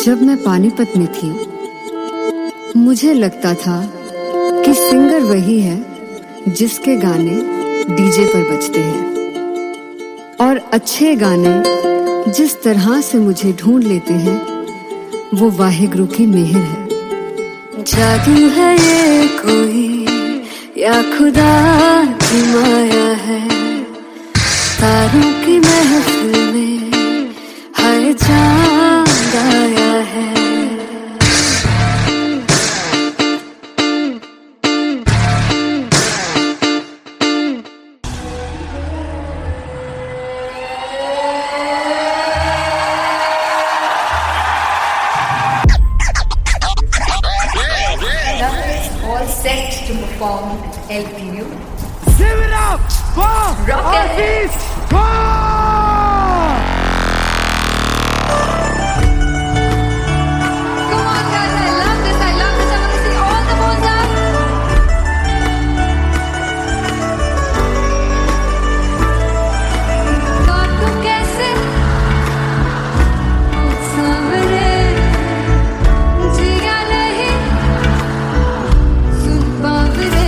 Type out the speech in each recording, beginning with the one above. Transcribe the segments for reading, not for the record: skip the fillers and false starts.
जब मैं पानीपत में थी, मुझे लगता था कि सिंगर वही है जिसके गाने डीजे पर बजते हैं, और अच्छे गाने जिस तरह से मुझे ढूंढ लेते हैं वो वाहिगुरु की मेहर है। जादू है ये कोई या खुदा की माया है, तारों की महफिल में हर चांद आया है। All set to perform LPU. Give it up for Artist Come on guys, I love this, I love this. I want to see all the balls up. काटू कैसे सामने जिया नहीं सुन पावरे।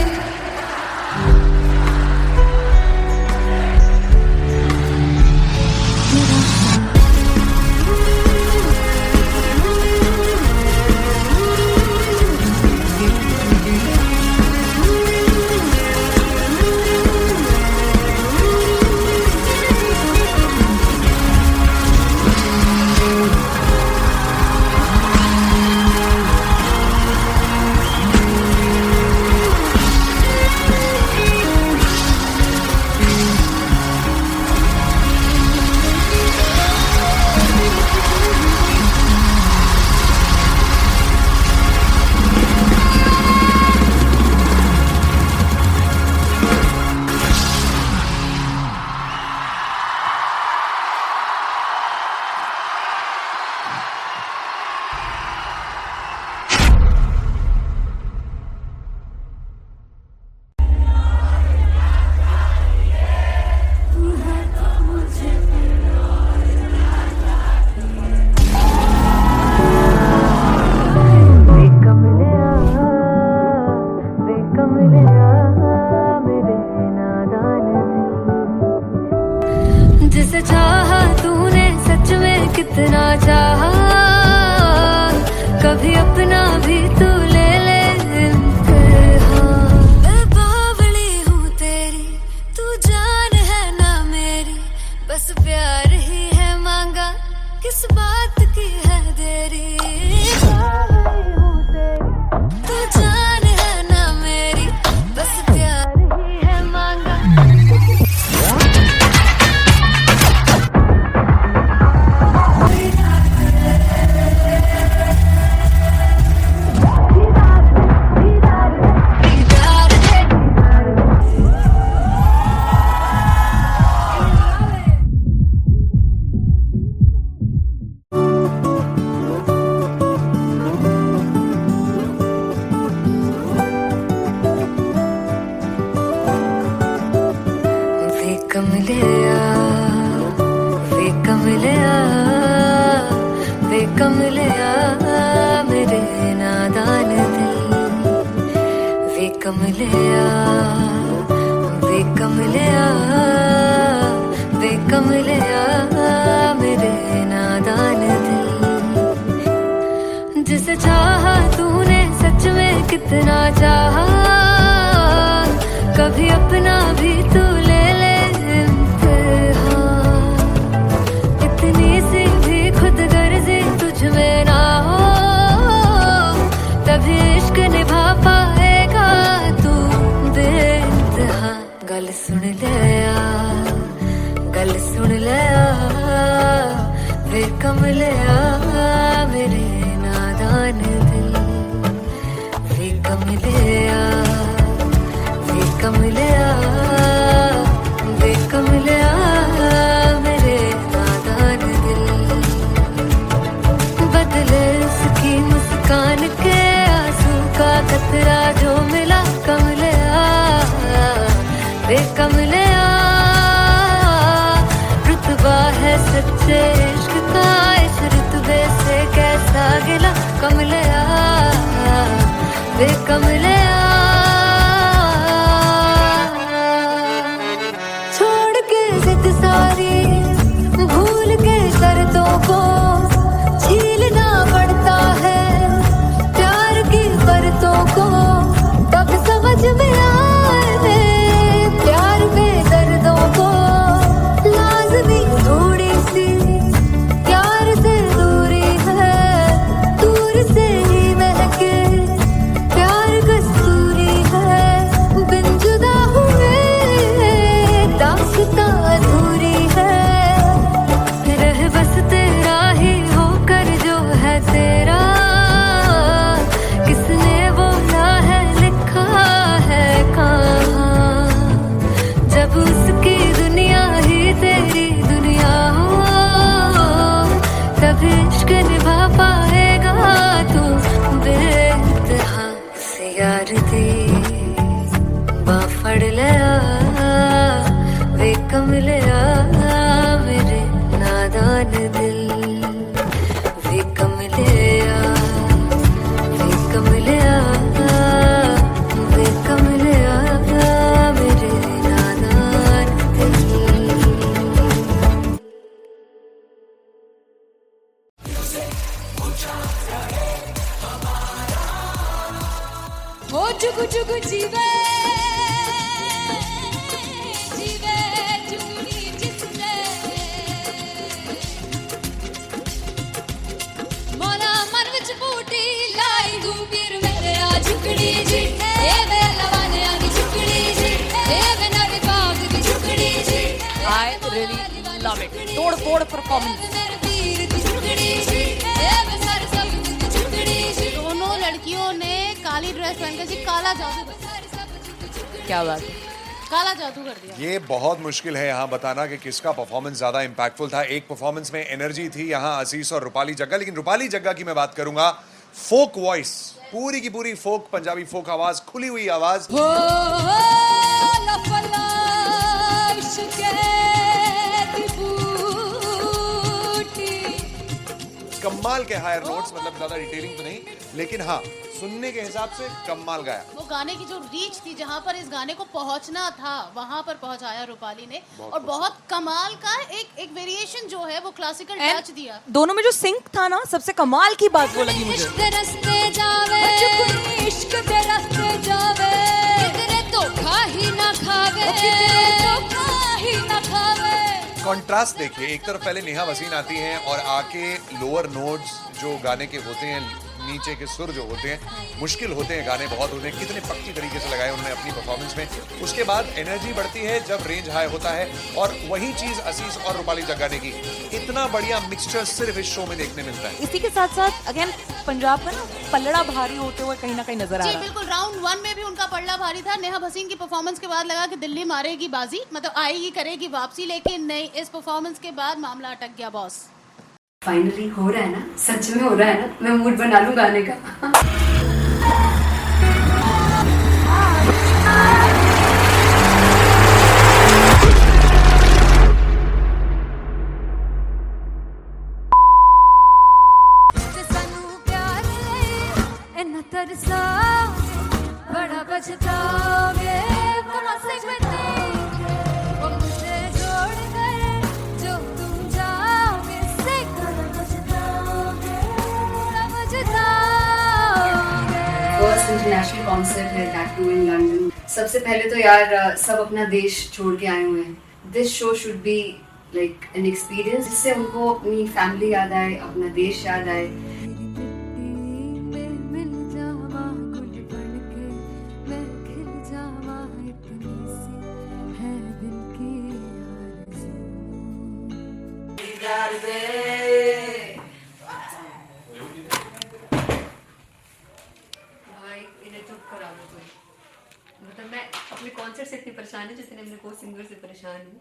जिसे चाहा तूने सच में कितना चाहा, कभी अपना भी तू ले ले इम्तिहान। मैं बावली हूँ तेरी, तू जान है ना मेरी, बस प्यार ही है मांगा, किस बात की है देरी। बावली हूँ तेरी, तू जान है ना मेरी, बस प्यार ही है मांगा। कमलिया वे कमलिया वे कमलिया मेरे नादान दिल। वे कमलिया वे कमलिया वे कमलिया मेरे नादान दिल। जिसे चाहा तूने सच में कितना चाहा, कभी अपना भी तू ले ले इम्तिहान। इतनी सी भी खुद गर्जी तुझ में ना हो, तभी इश्क निभा पाएगा तू बेइंतहा। गल सुन ले आ, गल सुन ले आ, वे कमलिया मेरे नादान दिल। वे कमलिया वे कमलिया वे कमलिया मेरे नादान दिल। बदले उसकी मुस्कान के आंसू का कतरा जो मिला कमलिया वे कमलिया। रुतबा है सच्चे इश्क का, इस रुतबे से कैसा वे कमले छोड़ के जिद सारी भूल के शर्तों को छीलना पड़ता है प्यार की परतों को तब समझ में आए प्यार में दर्दों को लाज़मी थोड़ी सी प्यार से दूरी है दूर से ही महके प्यार कस्तूरी है बिन जुदा हुए दास्तां अधूरी है रह बस तेरा ही होकर जो है तेरा किसने बोला है लिखा है कहाँ जब उसकी दुनिया ही तेरी दुनिया हो तब इश्क निभा पाएगा तू बेइंतहा से यार दी बाफड़ लिया वे कमलिया मेरे नादान दिल वे कमलिया वे कमलिया वे कमलिया मेरे नादान दिल ओ जुगु जुगु जीवे जीवे जुगनी जिसने मोला मन विच बूटी लाई तू पीर मेरे आ झुकड़ी जी ए वे लवाने आगी झुकड़ी जी ए वे नवी बाग की झुकड़ी जी I really love it. तोड़ फोड़ परफॉर्मेंस। मेरे पीर की झुकड़ी जी ए वे सारे सब की झुकड़ी जी दोनों लड़कियों ने काली ड्रेस पहनकर जी काला जादू क्या बात है। काला जादू कर दिया ये बहुत मुश्किल है यहाँ बताना कि किसका परफॉर्मेंस ज्यादा इम्पैक्टफुल था। एक परफॉर्मेंस में एनर्जी थी यहाँ असीस और रूपाली जग्गा, लेकिन रूपाली जग्गा की मैं बात करूंगा फोक वॉइस, पूरी की पूरी फोक पंजाबी फोक आवाज, खुली हुई आवाज। हो लफला इश्क़ दी बूटी कमाल के हायर नोट्स, मतलब ज्यादा डिटेलिंग तो नहीं, लेकिन हाँ सुनने के हिसाब से कमाल गाया। वो गाने की जो रीच थी जहाँ पर इस गाने को पहुँचना था वहाँ पर पहुँचाया रूपाली ने और बहुत कमाल का एक वेरिएशन जो है वो क्लासिकल टच दिया। दोनों में जो सिंक था ना, सबसे कमाल की बात वो लगी मुझे। इश्क दे रस्ते जावे इश्क दे रस्ते जावे किधरे धोखा ही ना खावे धोखा ही ना खावे। कॉन्ट्रास्ट देखिए, एक तरफ पहले नेहा वसीन आती हैं और आके लोअर नोट्स जो गाने के होते हैं, नीचे के सुर जो होते हैं, मुश्किल होते हैं, गाने बहुत होते हैं, कितने पक्की तरीके से लगाए उन्होंने अपनी परफॉर्मेंस में। उसके बाद एनर्जी बढ़ती है जब रेंज हाई होता है, और वही चीज असीस और रूपाली जग्गा ने की। इतना बढ़िया मिक्सचर सिर्फ इस शो में देखने मिलता है। इसी के साथ साथ अगेन पंजाब का ना पलड़ा भारी होते हुए कहीं ना कहीं नजर आ जी रहा है। बिल्कुल, राउंड 1 में भी उनका पलड़ा भारी था। नेहा भसीन की परफॉर्मेंस के बाद लगा कि दिल्ली मारेगी बाजी, मतलब आएगी करेगी वापसी, लेकिन नहीं, इस परफॉर्मेंस के बाद मामला अटक गया बॉस। फाइनली हो रहा है ना, सच में हो रहा है ना, मैं मूड बना लूं गाने का। सानू प्यार ले इन्ना तरसा बड़ा पछतावे कहाँ से बने वो मुझे जोड़ गए जो तुम जाओगे से कहाँ पछताओगे फर्स्ट इंटरनेशनल कॉन्सर्ट है, दैट टू इन लंदन। सबसे पहले तो यार सब अपना देश छोड़ के आए हुए हैं। This show should be like an experience, जिससे उनको अपनी फैमिली याद आए, अपना देश याद आए। मिल जावा गुल बनके मैं खिल जावा इतनी सी है दिल की भाई इन्हें चुप करा दो कोई। मतलब मैं अपने कॉन्सर्ट से इतनी परेशान हूँ जितने अपने को सिंगर से परेशान हूँ।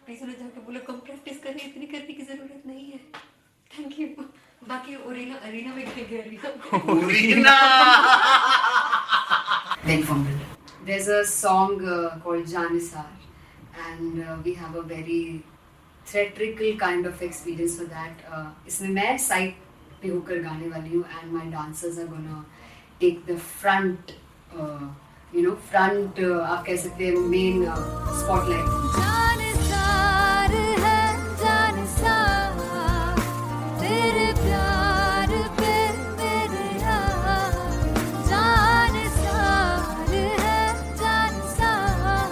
प्लीज उन्हें जाके बोलो कम प्रैक्टिस करनी, इतनी करने की जरूरत नहीं है। Thank you. बाकी अरीना में arena Then fumble. There's a song called Janisar, and we have a very theatrical kind of experience for that. इसमें मैं साइड पे होकर गाने वाली हूँ, and my dancers are gonna take the front, आप कह सकते हैं main spotlight. जानसार है जानसार तेरे प्यार पे मेरे यार जानसार है जानसार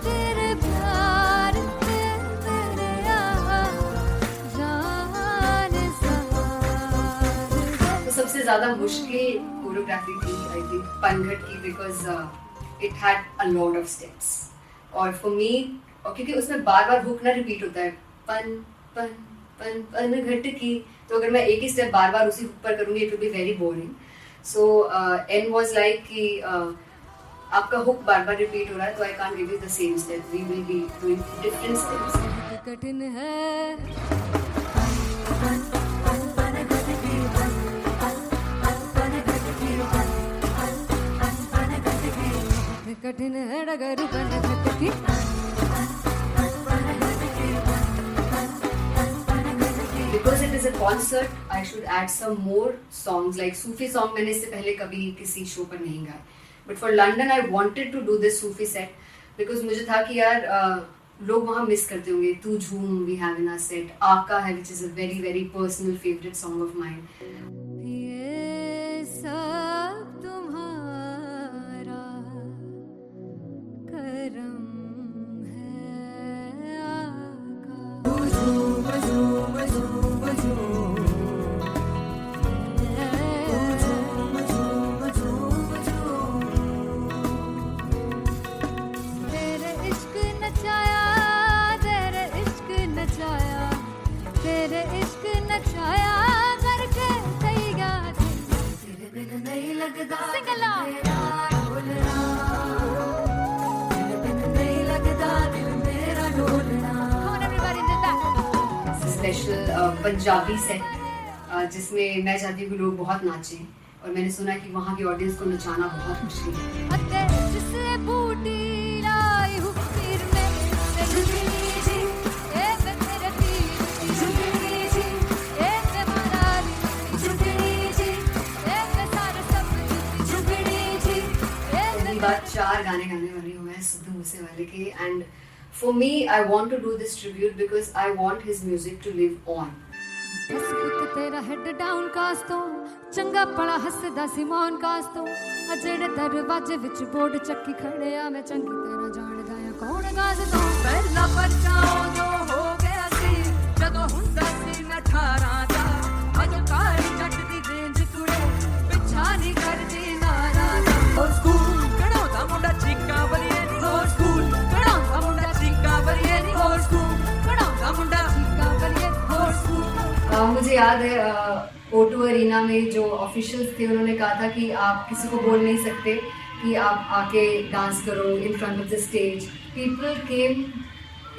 तेरे प्यार पे मेरे यार जानसार तो सबसे ज़्यादा मुश्किल कोरियोग्राफी थी आई थिंक पनघट की, because it had a lot of steps. और फॉर मी, और क्योंकि उसमें बार बार हुक ना रिपीट होता है, पन पन पन पनघट की, तो अगर मैं एक ही स्टेप बार बार उसी हुक पर करूँगी it will be very boring. So N was like कि आपका हुक बार बार रिपीट हो रहा है, तो I can't give you the same step, we will be doing different steps. कठिन है कठिन है डगर पनघट की Because it is a concert, I should add some more songs. Like Sufi song मैंने इससे पहले कभी किसी शो पर नहीं गाए. But for London, I wanted to do this Sufi set because मुझे था कि यार लोग वहाँ मिस करते होंगे. तू झूम we have in our set. आका है which is a very very personal favorite song of mine. ये सब तुम्हारा करम है आका. तेरे इश्क नचाया तेरे इश्क नचाया तेरे इश्क नचाया करके तैयार तेरे बिन नहीं लगता सिंगला तेरे बिन नहीं लगता दिल मेरा ढोलना. Come on everybody do that. Special Punjabi set जिसमें मैं चाहती हूँ कि लोग बहुत नाचें, और मैंने सुना कि वहाँ की ऑडियंस को नचाना बहुत मुश्किल है. अते जिससे बूटी लाई हूँ तीर में झुकनी जी ए मैं तेरे तीर झुकनी जी ए मैं माराली झुकनी जी ए मैं सारे सब झुकनी जी ए पहली बार 4 गाने गाने वाली हूँ मैं सिद्धू मूसेवाले के. And for me I want to do this tribute because I want his music to live on. बस पुत तेरा हेड डाउन कास तो चंगा पड़ा हसदा सिमोन कास तो अजड़े दरवाजे विच बोर्ड चक्की खड़े आ मैं चंगी तरह जानदा आ कौन गाज तो पहला बचाओ जो हो गया सी जदों हुंदा सी मैं 18 दा अज काली जट दी रेंज कुड़े पिछा नहीं करदी नारा दा. हो स्कूल कढ़ाउंदा मुंडा चीका बलिए नी हो स्कूल कढ़ाउंदा मुंडा चीका बलिए नी हो स्कूल कढ़ाउंदा मुंडा चीका बलिए हो स्कूल. मुझे याद है O2 अरीना में जो ऑफिशियल्स थे उन्होंने कहा था कि आप किसी को बोल नहीं सकते कि आप आके डांस करो in front of the stage. People came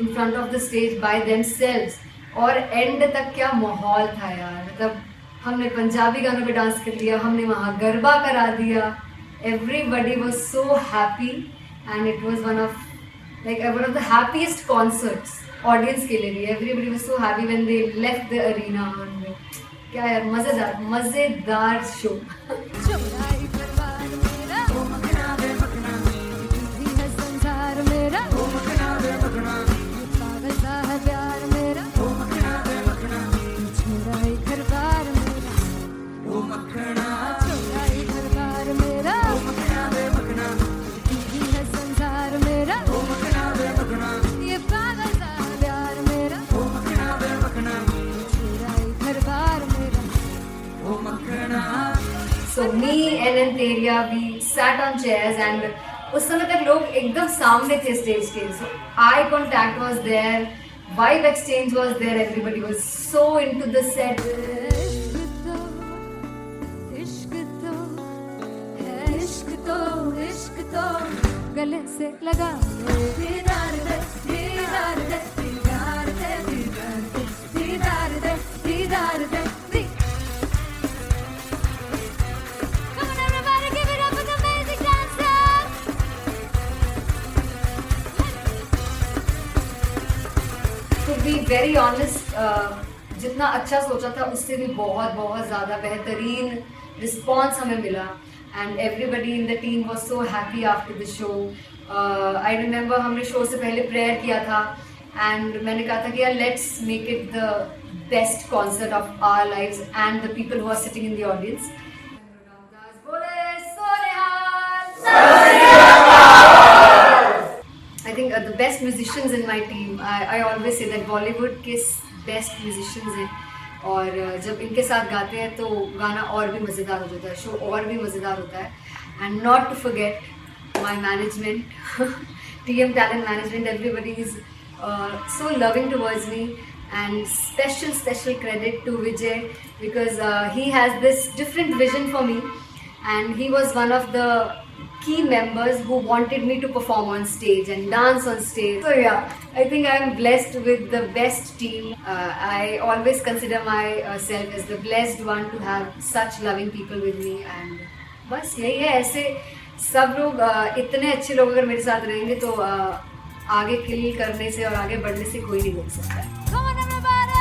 in front of the stage by themselves, और एंड तक क्या माहौल था यार. मतलब हमने पंजाबी गानों पे डांस कर लिया, हमने वहाँ गरबा करा दिया. Everybody was so happy and it was one of the happiest concerts audience के लिए भी. Everybody was so happy when they left the arena. क्या यार मजेदार शो. चौराई परवार मेरा ओ मखना वे मखना भी है संसार मेरा ओ मखना वे मखना पागल सा है प्यार मेरा ओ मखना वे मखना चौराई घरबार मेरा ओ मखना चौराई घरबार मेरा ओ मखना वे मखना भी है संसार मेरा ओ मखना वे मखना ये पागल सा है प्यार मेरा ओ मखना वे मखना चौराई घरबार मेरा. So me and Anteria, we sat on chairs and उस समय तक लोग एकदम सामने थे स्टेज के. So eye contact was there, vibe exchange was there, everybody was so into the set. इश्क तो गले से लगा दीदार दे दीदार दे दीदार दे दीदार दे दीदार दे. Come on everybody, give it up for the amazing dancers. To be very honest, जितना अच्छा सोचा था उससे भी बहुत बहुत ज़्यादा बेहतरीन रिस्पॉन्स हमें मिला and everybody in the team was so happy after the show. I remember हमने शो से पहले प्रेयर किया था एंड मैंने कहा था कि यार let's make it the best concert of our lives and the people who are sitting in the audience. I think the best musicians in my team. I always say that Bollywood के best musicians हैं और जब इनके साथ गाते हैं तो गाना और भी मज़ेदार हो जाता है, शो और भी मज़ेदार होता है. And not to forget my management, TM Talent Management. Everybody is so loving towards me, and special credit to Vijay because he has this different vision for me, and he was one of the key members who wanted me to perform on stage and dance on stage. So yeah, I think I am blessed with the best team. I always consider myself as the blessed one to have such loving people with me. And बस यही है, ऐसे सब लोग इतने अच्छे लोग अगर मेरे साथ रहेंगे तो आगे किल करने से और आगे बढ़ने से कोई नहीं रोक सकता है. Come on everybody!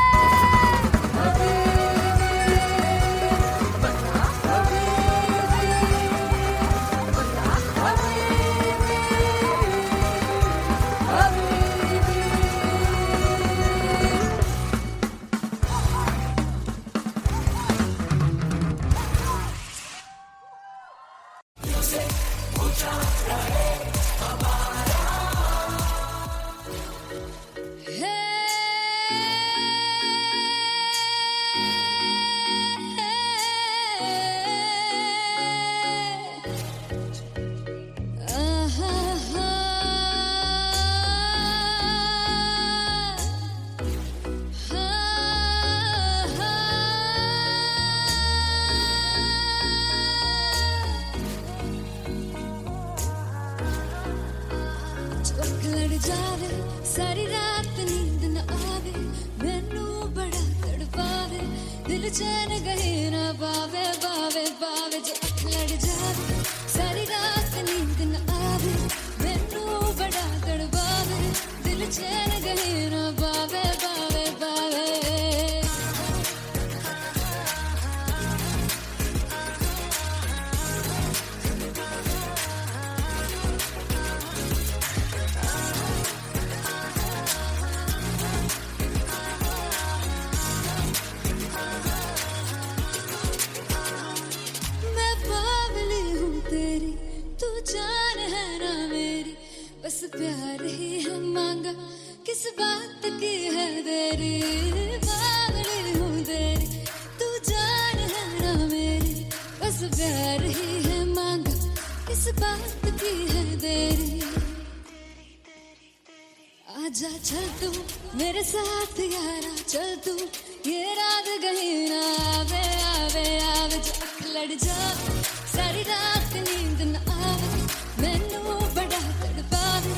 जावे सारी रात नींद न आवे मैनू बड़ा तड़पावे दिल चैन गहे ना पावे पावे पावे जो अख लड़ जावे सारी रात नींद न आवे मैनू बड़ा तड़पावे दिल चैन गहे ना पावे पावे पावे. बस प्यार ही है मांगा किस बात की है देरी पागल हूँ तेरी तू जान है ना मेरी बस प्यार ही है मांगा किस बात की है देरी. आजा चल तू मेरे साथ यारा चल तू ये रात कहीं ना आवे आवे आवे जो अख लड़ जा सारी रात नींद न आवे मैनू बड़ा तड़पावे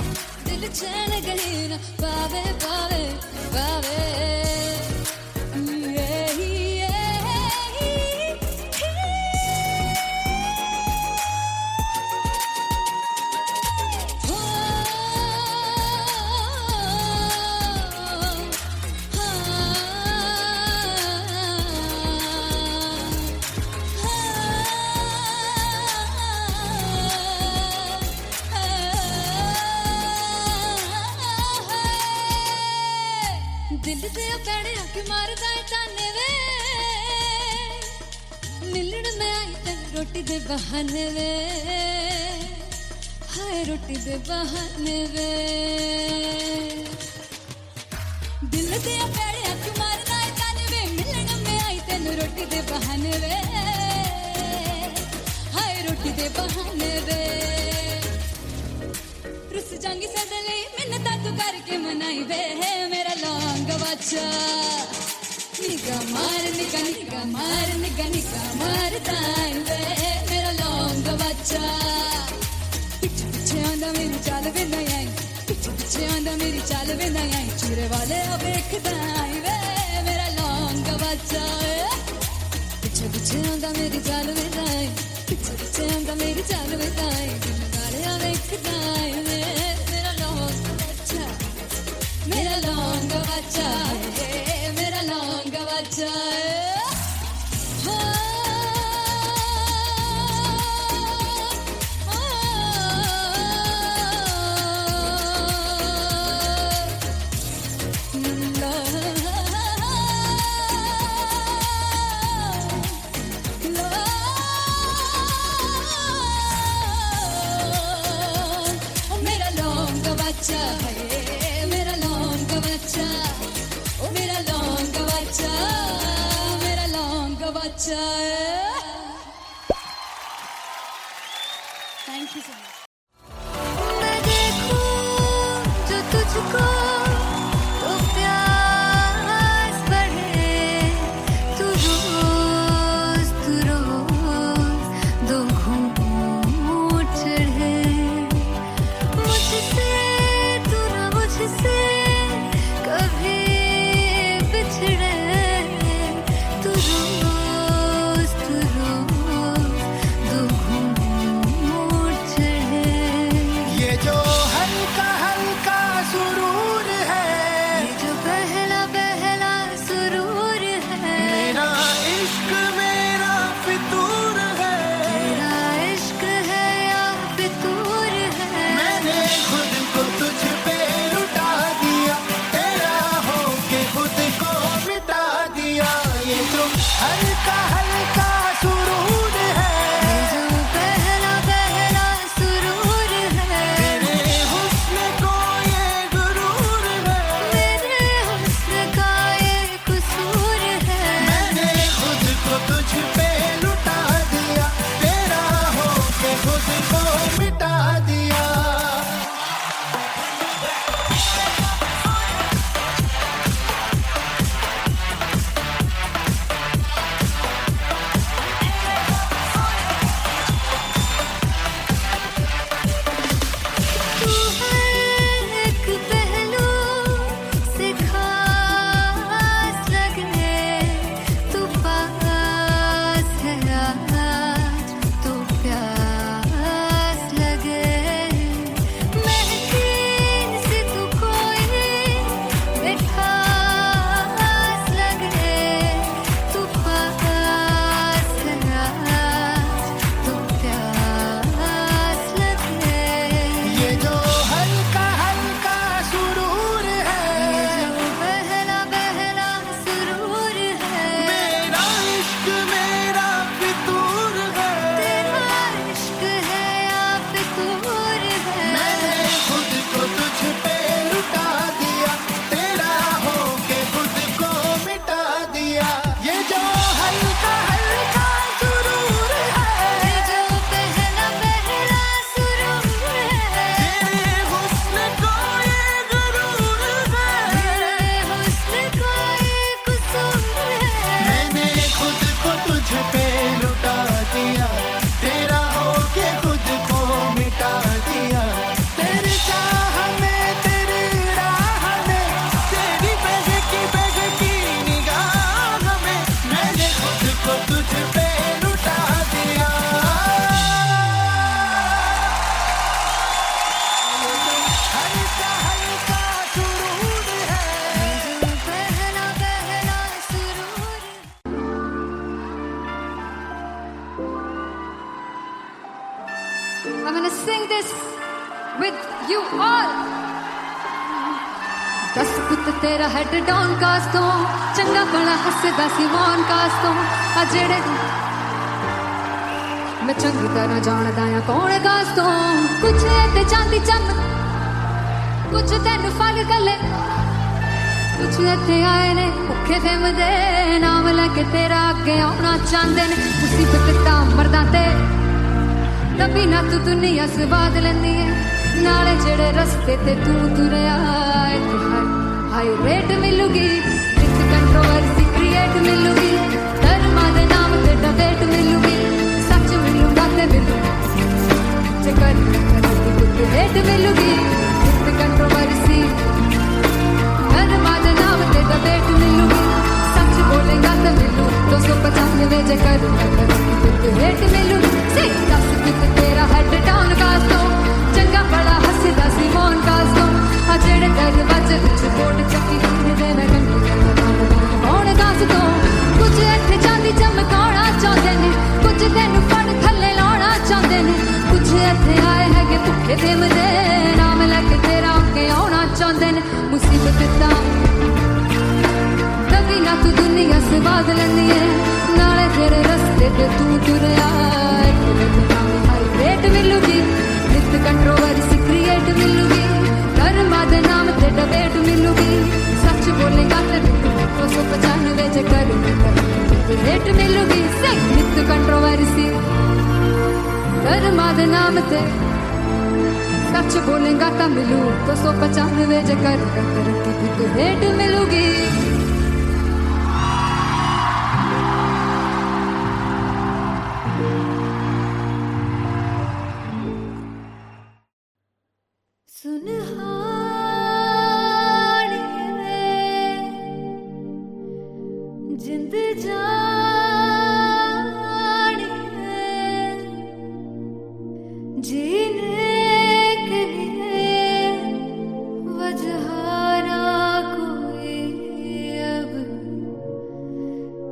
दिल चैन गहे ना पावे पावे पावे. दिल से पैड़े आके मारदा है ताने वे मिलन में आई तन रोटी दे बहाने वे हाय रोटी दे बहाने वे. दिल से पैड़े आके मारदा है ताने वे मिलन में आई तन रोटी दे बहाने वे हाय रोटी दे बहाने वे. रुस जांगी सदले मिन्नता तू करके मनाई वे मेरा लौंग बच्चा निगा मार ताई वे मेरा लौंग बच्चा. पीछे पीछे आंदा मेरी चाल वे ना आई पीछे पीछे आंदा मेरी चाल वे ना आई चूरे वाले देखदा आई वे मेरा लौंग बच्चा. पीछे पीछे आंदा मेरी चाल वे ना आई पीछे पीछे आंदा मेरी चाल वे ना आई दिन वाले देखदा आई वे मेरा लौंग बच्चा मेरा लौंग बच्चा मेरा लौंग बच्चा. बच्चा है मेरा लौंग बच्चा, ओ मेरा लौंग बच्चा, मेरा लौंग बच्चा है। Thank you so much. मैं देखूं जो तुझको तो प्यास बढ़े, तू रोज दो घूंट चढ़े, मुझसे तू ना मुझसे कभी बिछड़े, तू रोज दो घूंट चढ़े। ये जो हल्का हल्का सुरूर है, ये जो पहला पहला सुरूर है, मेरा इश्क मेरा फितूर है। तेरा इश्क है या फितूर है, मैंने खुद को तुझ पे लुटा दिया, तेरा होके खुद को मिटा दिया। ये जो हल्का हल्का सुरूर है, ये जो पहला पहला सुरूर है, तेरे हुस्न को ये गुरूर है। मेरे हुस्न का ये कसूर है, मैंने खुद को तुझ पे लुटा दिया, तेरा होके खुद को मिटा दिया। तू हर एक पहलू से खास लगे, तू पास है आज तो प्यास लगे, महकी से तू कोई मिठास लगे, तू पास है आज तो प्यास लगे। ये जो हल्का हल्का सुरूर है, ये जो पहला पहला सुरूर है, मेरा इश्क मेरा फितूर है। तेरा इश्क है या फितूर है, मैंने खुद को तुझ पे लुटा दिया, तेरा होके खुद को मिटा दिया। ये जो हल्का हल्का सुरूर है, ये जो पहला पहला सुरूर है, तेरे हुस्न को ये गुरूर है। मेरे हुस्न का ये कसूर है, मैंने खुद को तुझ पे लुटा दिया, तेरा होके खुद को मिटा दिया। तेरी चाह में तेरी राह में, तेरी बहकी निगाह में, मैंने खुद को तुझ पे लुटा दिया। हल्का हल्का सुरूर है, ये जो पहला पहला सुरूर है। I'm gonna sing this with you all. दस पुत तेरा हेड डाउन कास तो चंगा बड़ा हसदा सी वन कास तो आ जेड़े मैं चंगी तरह जानदा आ कौन कास तो कुछ ते चांदी चम कुछ तेन फल गले कुछ इत्थे आए ने भुखे फिमदे नाम लैके तेरा अगे आउणा चाहंदे ने मुसीबत तां मरदा ते तभी ना तू दुनिया स्वाद लेंदी है नाले जेड़े रस्ते ते तू तुरया इत्थे हाई रेट मिलूगी विद कंट्रोवर्सी क्रिएट मिलूगी धर्मा दे नाम ते डिबेट मिलूगी सच मिलूगा ते मिलू जे कर कुछ रेट मिलूगी विद कंट्रोवर्सी धर्मा दे नाम ते डिबेट मिलूगी सच बोलेगा ते मिलू 295 जे कर कुछ रेट मिलूगी से दस कुछ तेरा हेड डाउन कास तो चंगा बड़ा हसदा सी मोन कास तो आ जेड़े दरवाजे विच बोर्ड चक्की दे मैं कौन कास तो कुछ इत्थे चांदी चमकाउणा चाहंदे ने कुछ तेनू फड़ थल्ले लाउणा चाहंदे ने कुछ इत्थे आए हैगे भुखे फिमदे नाम लैके मां दे नाम ते सच बोलेगा ता मिलू 295 जकर तरक्की भी तो हेट मिलूगी जिंद जानी है जीने के लिए वजह ना कोई अब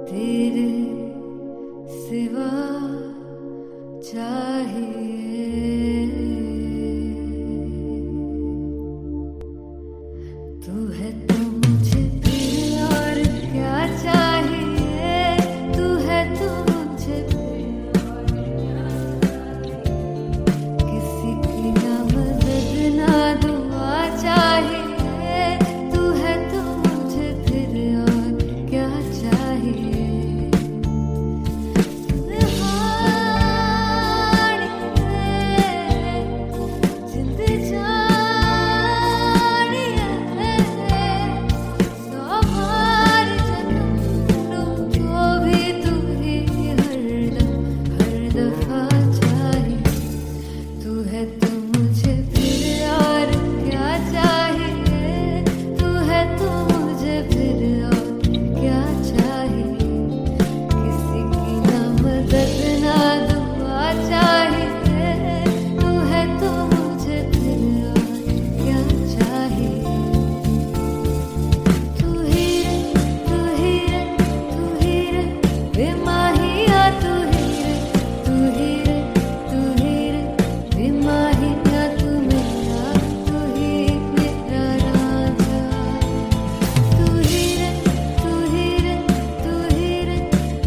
तेरे सिवा चाहिए तू है तो मुझे फिर और क्या चाहिए तू है तो मुझे किसी की ना मदद ना दुआ चाहिए तू है तो मुझे फिर और क्या चाहिए जिंद जानी है सौ बार जन्म लूं तो भी तू ही हर दफा चाहिए तू है तो मुझे फिर और क्या चाहिए तू है तो मुझे फिर और क्या चाहिए किसी की ना मदद ना दुआ चाहिए तू है तो मुझे फिर और क्या चाहिए तू ही रे बेमाहिया तू ही रे बेमाहिया तू मेरा राजा तू ही रे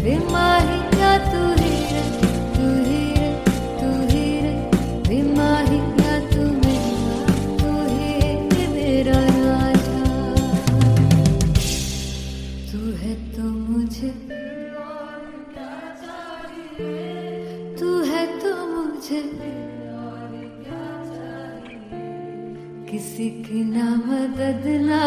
बेमाहिया तू ही रे बेमाहिया तू मेरा राजा तू है तो मुझे तू है तो मुझे किसी की ना मदद ना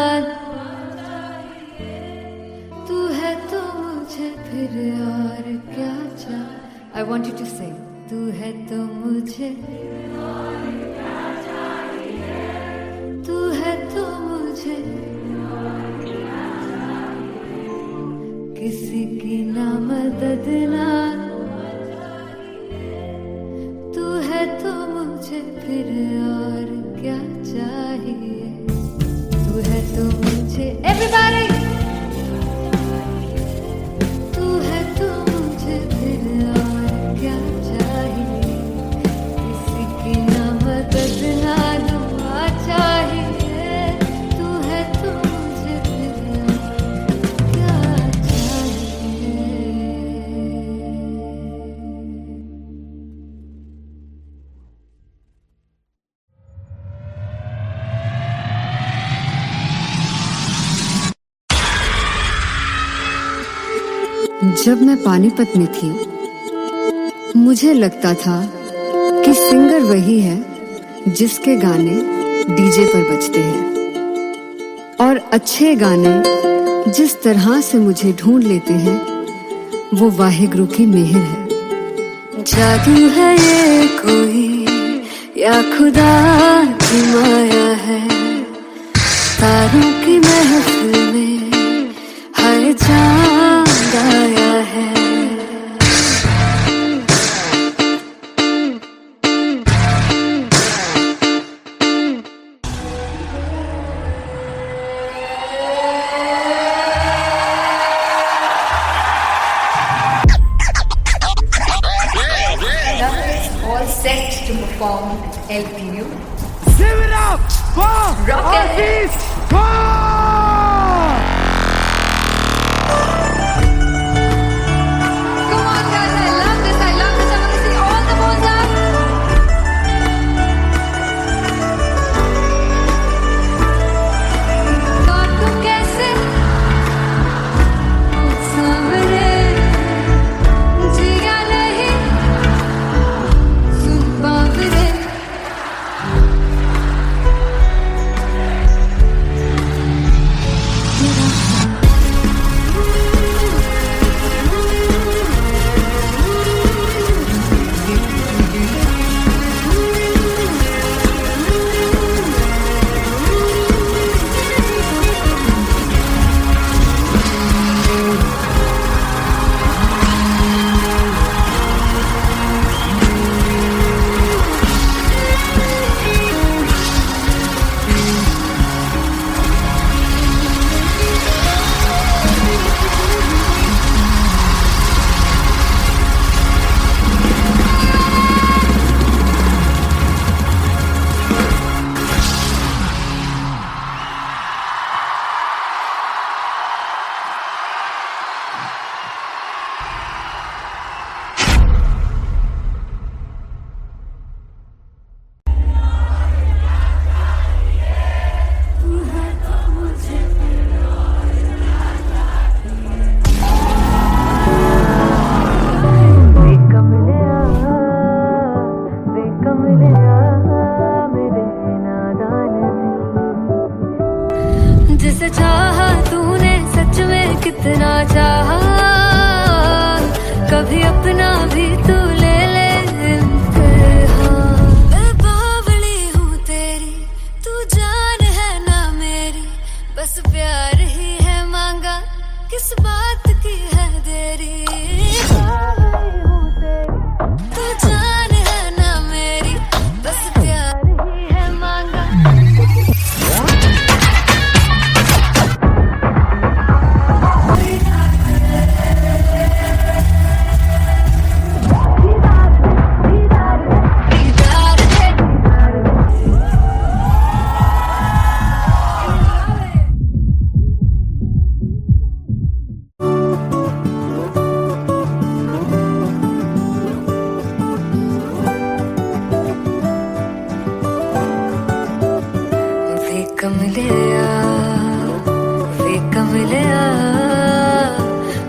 तू है तो मुझे फिर और क्या चाहिए I want you to sing तू है तो मुझे तू है तो मुझे किसी की ना मदद ना तू है तो मुझे फिर और क्या चाहिए तू है तो मुझे everybody तू है तो मुझे फिर और क्या चाहिए किसी की ना मदद ना दुआ चाहिए तू है तो मुझे फिर और क्या चाहिए जब मैं पानीपत में थी मुझे लगता था कि सिंगर वही है जिसके गाने डीजे पर बजते हैं और अच्छे गाने जिस तरह से मुझे ढूंढ लेते हैं वो वाहिगुरु की मेहर है जादू है ये कोई या खुदा की माया है तारों की महफिल में हर चांद आया है all set to perform LPU. Give it up for Rock it. Artist Paul! Come on guys, I love this. I want to see all the balls up. और तुम कैसे सामने जिया नहीं सुन जिसे चाहा तूने सच में कितना चाहा, कभी अपना भी तू ले ले इम्तिहान। मैं बावली हूँ तेरी, तू जान है ना मेरी, बस प्यार ही है मांगा, किस बात की है देरी। बावली हूँ तेरी, तू जान है ना मेरी, बस प्यार ही है मांगा।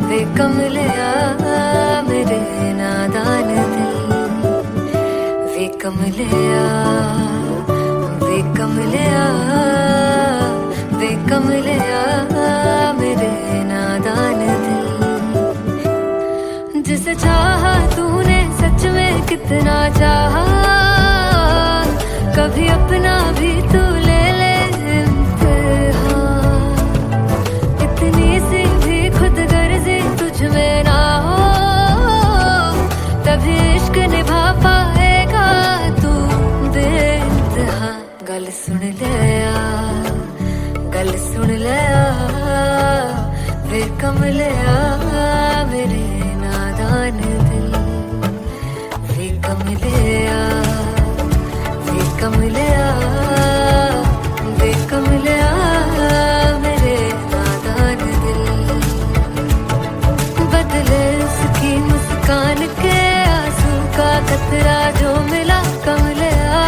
वे कमलिया मेरे नादान दिल, वे कमलिया मेरे नादान दिल। जिसे चाहा तूने सच में कितना चाहा, कभी अपना भी तू ले ले इम्तिहान। इतनी सी भी खुद गर्जी तुझ में ना हो, तभी इश्क निभा पाएगा तू बेइंतहा। गल सुन लिया वे कमलिया मेरे नादान दिल, वे कमलिया मेरे नादान दिल। बदले उसकी मुस्कान के आंसू का कतरा जो मिला कमलिया,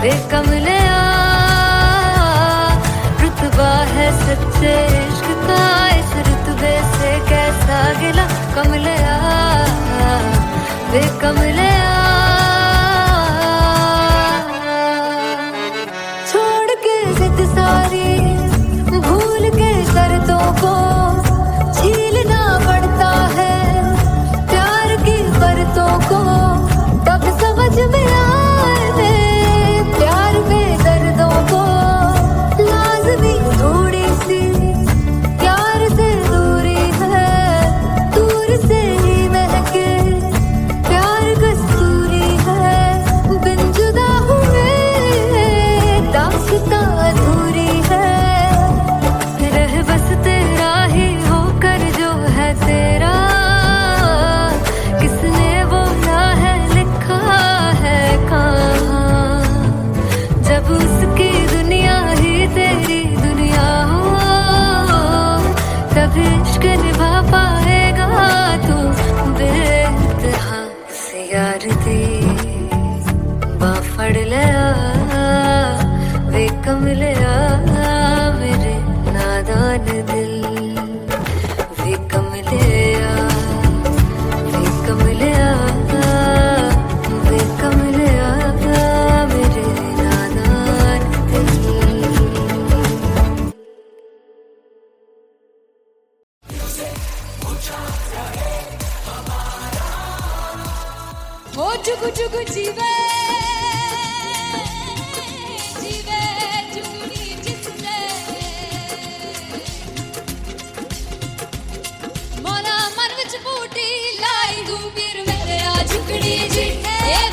वे कमलिया। रुतबा है सच्चे इश्क का, इस रुतबे से कैसा गिला कमलिया, वे कमलिया। छोड़ के जिद सारी, भूल के शर्तों को, झीलना पड़ता है प्यार की बरतों को। तब समझ में आए प्यार में दर्दों को, लाज़मी थोड़ी सी प्यार से दूरी है, दूर से ही महके प्यार कस्तूरी है। बिन जुदा हुए दास्तां अधूरी है, रह बस तेरा ही होकर जो है तेरा, किसने बोला है लिखा है कहाँ। जब उसकी दुनिया ही तेरी दुनिया हो, तब इश्क निभा पाएगा तू बेइंतहा। से यार दी बां फड़ लिया वे कमलिया मेरे नादान दिल, वे कमलिया वे कमलिया मेरे नादान दिल। ओ जुगु जुगु जीवे जीवे जुगनी जिसने, मोना मन विच बूटी लाई गुबीर मेरे आ झुकड़ी जी, ए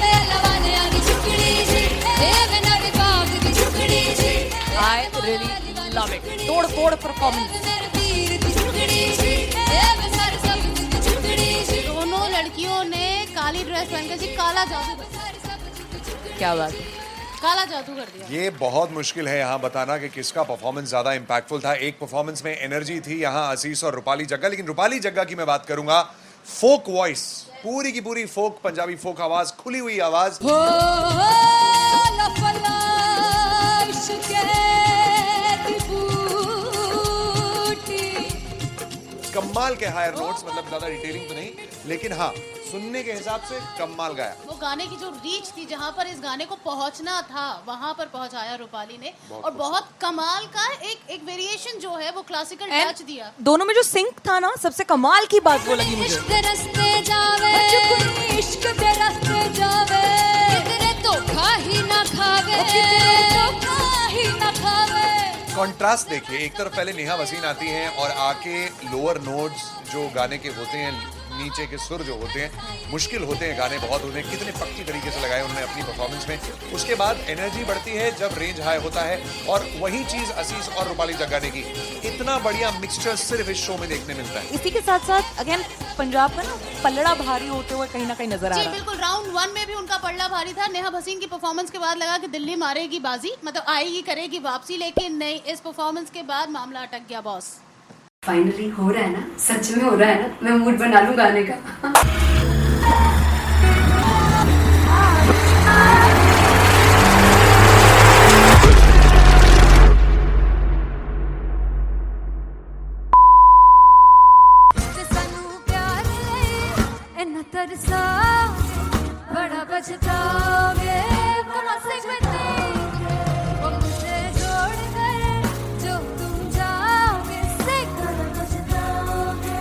वे लवाने आगी झुकड़ी जी, ए वे नवी बाग की झुकड़ी जी। I really love it. तोड़ परफॉर्मेंस। मेरे वीर की झुकड़ी जी, ए वे सारे सब की झुकड़ी जी। दोनों लड़कियों ने काली ड्रेस पहन कर जी काला जादू क्या बात है, काला जादू कर दिया। ये बहुत मुश्किल है यहाँ बताना कि किसका परफॉर्मेंस ज्यादा इंपैक्टफुल था। एक परफॉर्मेंस में एनर्जी थी यहाँ असीस और रूपाली जग्गा, लेकिन रूपाली जग्गा की मैं बात करूंगा फोक वॉइस, पूरी की पूरी फोक, पंजाबी फोक आवाज, खुली हुई आवाज। हो लफला इश्क़े की बूटी, कमाल के हायर नोट्स, मतलब ज्यादा डिटेलिंग तो नहीं, लेकिन हाँ, सुनने के हिसाब से कमाल गाया। वो गाने की जो रीच थी, जहाँ पर इस गाने को पहुंचना था वहां पर पहुंचाया रूपाली ने। और बहुत कमाल का एक वेरिएशन जो है वो क्लासिकल टच दिया। दोनों में जो सिंक था ना, सबसे कमाल की बात वो लगी मुझे। इश्क दे रस्ते जावे, इश्क दे रस्ते जावे, कितने धोखा ही ना खावे, धोखा ही ना खावे। कॉन्ट्रास्ट देखिए, एक तरफ पहले नेहा वसीन आती हैं और आके लोअर नोट्स जो गाने के होते हैं, नीचे के सुर जो होते हैं, मुश्किल होते हैं गाने बहुत होते हैं, कितने पक्की तरीके से लगाए उन्होंने अपनी परफॉर्मेंस में। उसके बाद एनर्जी बढ़ती है जब रेंज हाई होता है, और वही चीज असीस और रूपाली जग्गाने की, इतना बढ़िया मिक्सचर सिर्फ इस शो में देखने मिलता है। इसी के साथ साथ अगेन पंजाब का ना पलड़ा भारी होते हुए कहीं ना कहीं नजर आ जी रहा है। बिल्कुल, राउंड 1 में भी उनका पलड़ा भारी था। नेहा भसीन की परफॉर्मेंस के बाद लगा कि दिल्ली मारेगी बाजी, मतलब आएगी करेगी वापसी, लेकिन नहीं, इस परफॉर्मेंस के बाद मामला अटक गया बॉस। फाइनली हो रहा है ना, सच में हो रहा है ना, मैं मूड बना लूं गाने का। सानू प्यार ले इन्ना तरसा, बड़ा पछताओगे कहाँ से बचेंगे, वो मुझे छोड़ कर जो तुम जाओगे, से बड़ा पछताओगे,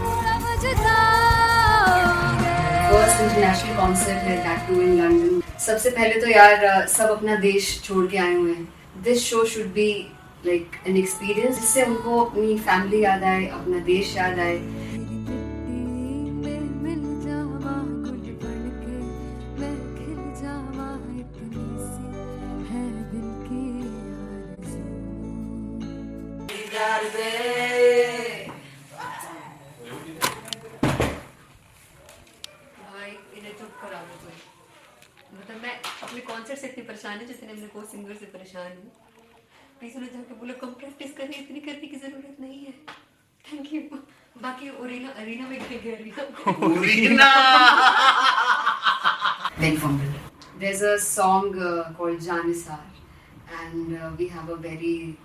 बड़ा पछताओगे। फर्स्ट इंटरनेशनल कॉन्सर्ट है, दैट टू इन लंदन। सबसे पहले तो यार सब अपना देश छोड़ के आए हुए हैं। This show should be like an experience, जिससे उनको अपनी फैमिली याद आए, अपना देश याद आए। मिल जावा गुल बनके, मैं खिल जावा, इतनी सी है दिल की भाई इन्हें चुप करा दो कोई। मतलब मैं अपने कॉन्सर्ट से इतनी परेशान हूँ जितने अपने को सिंगर से परेशान हूँ। प्लीज उन्हें जाके बोलो कम प्रैक्टिस करनी, इतनी करने की जरूरत नहीं है। Thank you. बाकी अरीना में गया Big fumble. There's a song called Janisar, and we have a very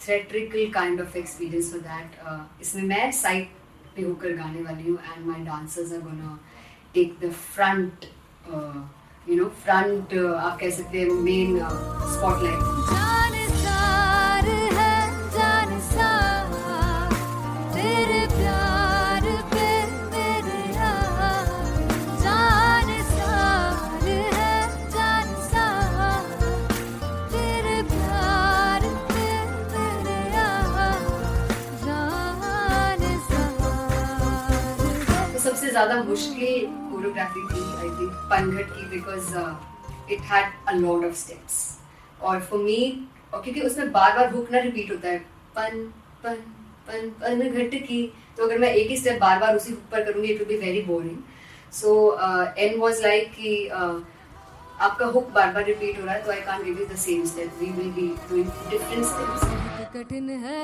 theatrical kind of experience for that. इसमें मैं साइड पे होकर गाने वाली हूँ, and my dancers are gonna take the front, front आप कह सकते हैं main spotlight. जानसार है जानसार, तेरे प्यार पे मेरे यार, जानसार है जानसार, तेरे प्यार पे मेरे यार, जानसार है। तो सबसे ज़्यादा मुश्किल कोरियोग्राफी थी आई थिंक पनघट की, because it had a lot of steps. और फॉर मी, और क्योंकि उसमें बार बार हुक ना रिपीट होता है, पन पन पन पन घट की, तो अगर मैं एक ही स्टेप बार बार उसी हुक पर करूँगी it will be very boring. So N was like कि आपका हुक बार बार रिपीट हो रहा है, तो I can't give you the same step, we will be doing different steps. कठिन है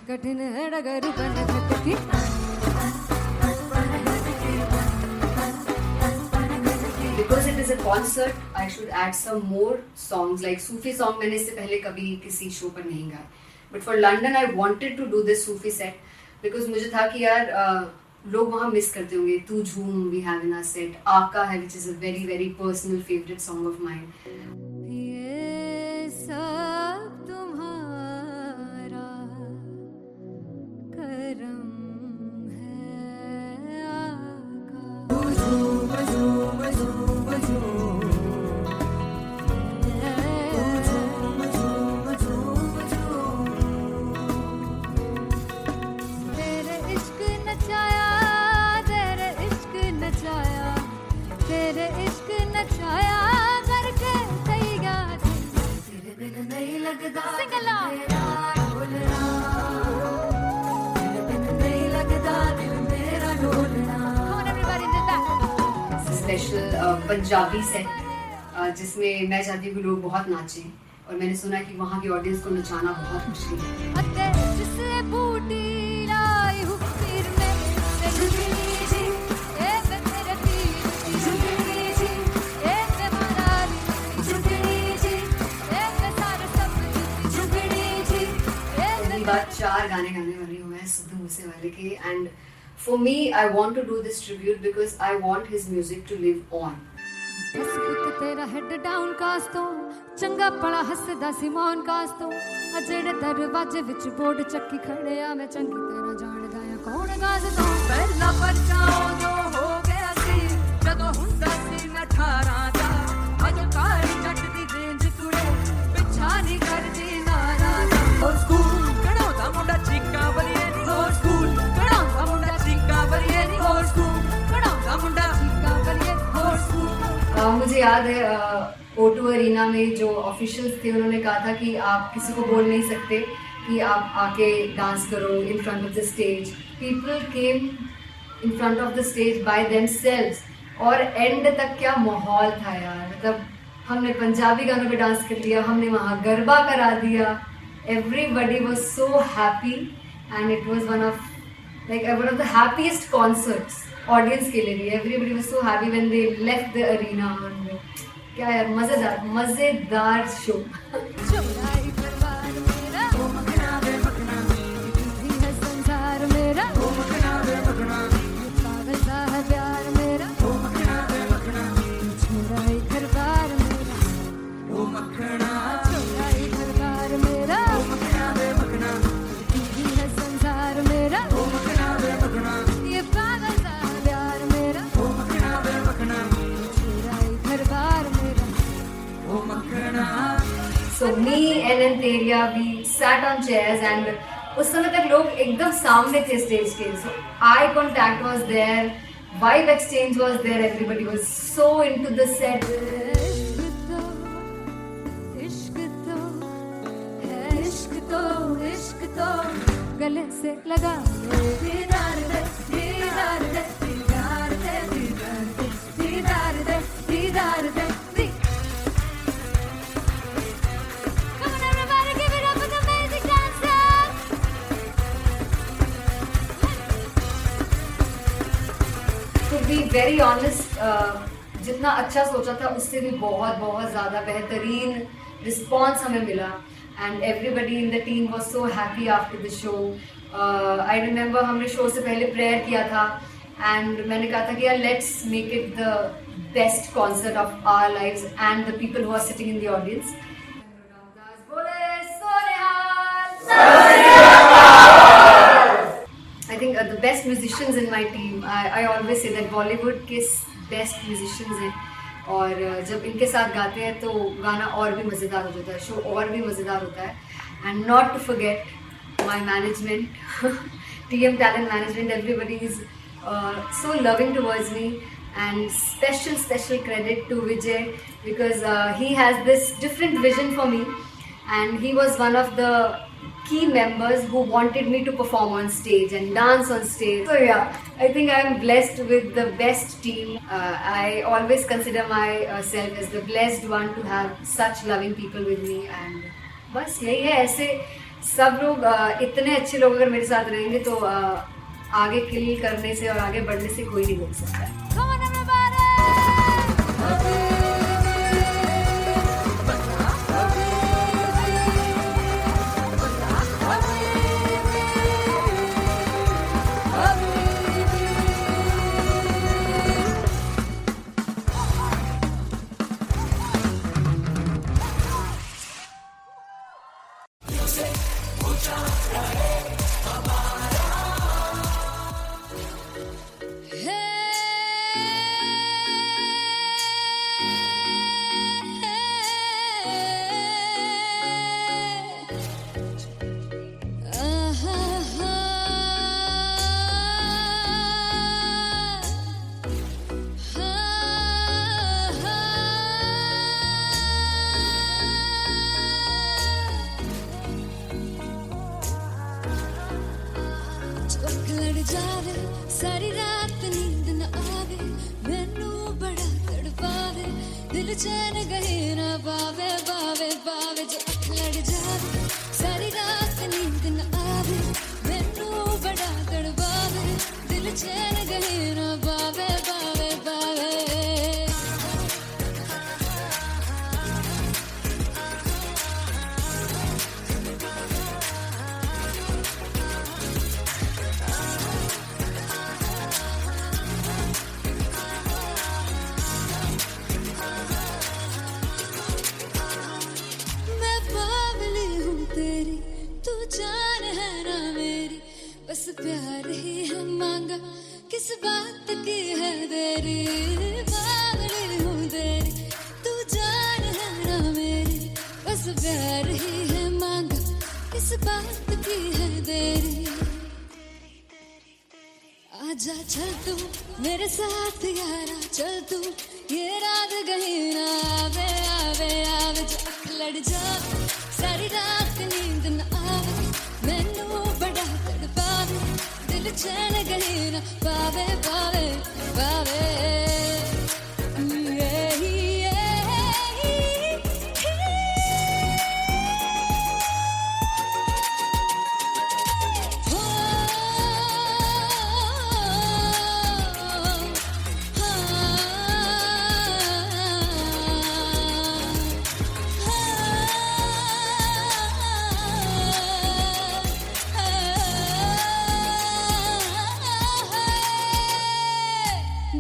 कठिन है डगर बनघट की, Because it is a concert, I should add some more songs. Like Sufi song मैंने इससे पहले कभी किसी शो पर नहीं गाया. But for London, I wanted to do this Sufi set because मुझे था कि यार लोग वहाँ मिस करते होंगे. तू झूम we have in our set. आका है which is a very very personal favorite song of mine. ये सब तुम्हारा करम है आका। झूम झूम झूम झूम, झूम झूम झूम झूम, तेरे इश्क नचाया, तेरे इश्क नचाया, तेरे इश्क नचाया करके तैयार, तेरे बिन नहीं लगता सिंगला ढोलना, तेरे बिन नहीं लगता दिल मेरा ढोलना। Come on everybody, do that. Special Punjabi set जिसमें मैं चाहती हूँ कि लोग बहुत नाचें, और मैंने सुना कि वहाँ की ऑडियंस को नचाना बहुत मुश्किल है. अते जिससे बूटी लाई हूँ पीर में, ते झुकनी जी ए ते तेरे पीर, झुकनी जी ए ते मारा झुकनी जी 4 गाने गाने वाली हूँ मैं सिद्धू मूसेवाले के, and for me I want to do this tribute because I want his music to live on. बस पुੱਤ तेरा हेड डाउन कास ਤੋਂ ਚੰਗਾ ਭਲਾ ਹੱਸਦਾ ਸੀ ਮੌਨ ਕਾਸ ਤੋਂ ਆ ਜਿਹੜੇ ਦਰਵਾਜ਼ੇ ਵਿੱਚ ਬੋਰਡ ਚੱਕੀ ਖੜੇ ਆ ਮੈਂ ਚੰਗੀ ਤਰ੍ਹਾਂ ਜਾਣਦਾ ਆ ਕੌਣ ਗਾਸ ਤੋਂ ਪਹਿਲਾ ਬੱਚਾ ਉਦੋਂ ਹੋ ਗਿਆ ਸੀ ਜਦੋਂ ਹੁੰਦਾ ਸੀ ਮੈਂ 18 ਦਾ ਅਜੋ ਕਾਲੀ ਜੱਟ ਦੀ ਰੇਂਜ ਕੁੜੇ ਪਿੱਛਾ ਨਹੀਂ ਕਰਦੀ ਨਾਰਾ ਦਾ ਹੋਰ ਸਕੂਲ ਕਢਾਉਂਦਾ ਮੁੰਡਾ ਚੀਕਾਂ ਬਲੀਏ ਨਹੀਂ ਹੋਰ ਸਕੂਲ ਕਢਾਉਂਦਾ ਮੁੰਡਾ ਚੀਕਾਂ ਬਲੀਏ ਨਹੀਂ ਹੋਰ ਸਕੂਲ ਕਢਾਉਂਦਾ ਮੁੰਡਾ ਚੀਕਾਂ ਬਲੀਏ ਹੋਰ ਸਕੂਲ। मुझे याद है O2 अरीना में जो ऑफिशियल्स थे उन्होंने कहा था कि आप किसी को बोल नहीं सकते कि आप आके डांस करो in front of the stage. People came in front of the stage by themselves और एंड तक क्या माहौल था यार, मतलब हमने पंजाबी गानों पे डांस कर लिया, हमने वहाँ गरबा करा दिया, everybody was so happy and it was one of the happiest concerts audience के लिए भी। Everybody was so happy when they left the arena. क्या यार मजेदार शो। चौराई परिवार मेरा ओ मखना वे मखना भी है संसार मेरा ओ मखना वे मखना पागल सा है प्यार मेरा ओ मखना वे मखना चौराई परिवार मेरा ओ मखना चौराई परिवार मेरा ओ मखना वे मखना भी है संसार मेरा ओ मखना वे मखना ये पागल सा है प्यार मेरा ओ मखना वे मखना चौराई परिवार मेरा ओ मखना। So me and Anteria, we sat on chairs and उस समय तक लोग एकदम सामने थे स्टेज के, so eye contact was there, vibe exchange was there, everybody was so into the set. इश्क तो है इश्क तो गले से लगा दीदार दे दीदार दे दीदार दे दीदार दे दीदार दे दीदार दे। Come on everybody, give it up for the amazing dancers. To be very honest, जितना अच्छा सोचा था उससे भी बहुत बहुत ज़्यादा बेहतरीन रिस्पॉन्स हमें मिला and everybody in the team was so happy after the show. I remember हमने शो से पहले प्रेयर किया था एंड मैंने कहा था कि यार let's make it the best concert of our lives and the people who are sitting in the audience. I think the best musicians in my team, I always say that Bollywood के best musicians हैं और जब इनके साथ गाते हैं तो गाना और भी मज़ेदार हो जाता है, शो और भी मज़ेदार होता है। And not to forget my management, TM Talent Management, everybody is so loving towards me and special credit to Vijay because he has this different vision for me and he was one of the key members who wanted me to perform on stage and dance on stage. So yeah, I think I am blessed with the best team. I always consider myself as the blessed one to have such loving people with me and बस यही है। ऐसे सब लोग इतने अच्छे लोग अगर मेरे साथ रहेंगे तो आगे किल करने से और आगे बढ़ने से कोई नहीं रोक सकता। Come on everybody. जावे सारी रात नींद न आवे मैनू बड़ा तड़पावे दिल चैन गहे ना पावे पावे पावे जो अख लड़ जावे सारी रात नींद न आवे मैनू बड़ा तड़पावे दिल चैन गहे ना पावे पावे पावे। किस बात की है देरी, बावली हूँ तेरी, तू जान है ना मेरी, बस प्यार ही है मांगा, किस बात की है देरी। आजा चल तू मेरे साथ यारा, चल तू ये रात कहीं ना आवे, आवे आवे जो अख लड़ जा, सारी रात नींद न आवे, मैनू बड़ा तड़पावे, दिल चैन कहीं ना पावे, पावे पावे।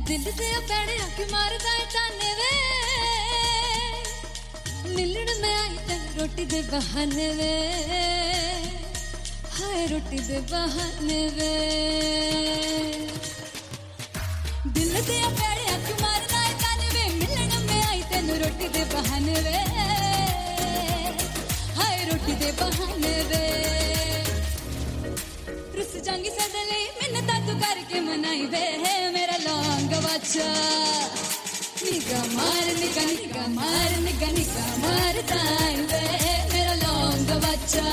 दिल से पैड़े आके मारदा है ताने वे, मिलन में आई तेन रोटी दे बहाने वे, हाय रोटी दे बहाने वे। दिल से पैड़े आके मारदा है ताने वे, मिलन में आई तेन रोटी दे बहाने वे, हाय रोटी दे बहाने वे। रुस जांगी सदले मिन्नता तू करके मनाई वे, मेरा लौंग बच्चा निगा मार निगा निगा मार निगा निगा मार ताई वे, मेरा लौंग बच्चा।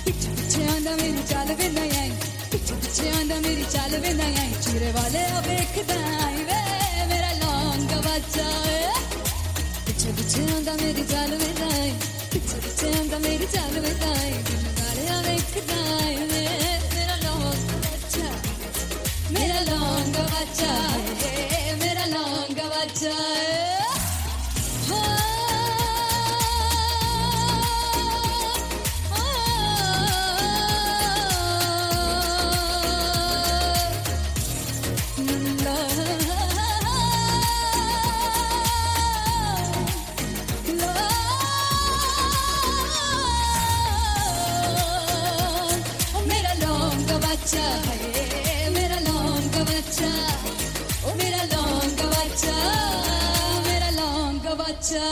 पीछे पीछे आंदा मेरी चाल वे नहीं आई, पीछे पीछे आंदा मेरी चाल वे नहीं आई, चूरे वाले वेखदा आई वे, मेरा लौंग बच्चा। पीछे पीछे आंदा मेरी चाल वे नहीं आई, पीछे पीछे आंदा मेरी चाल वे नहीं आई, दिल वाले वेखदा आई वे, मेरा लौंग बच्चा, मेरा लौंग बच्चा है, मेरा लौंग बच्चा है। मेरा लौंग बच्चा है, मेरा लौंग बच्चा, ओ मेरा लौंग बच्चा, मेरा लौंग बच्चा।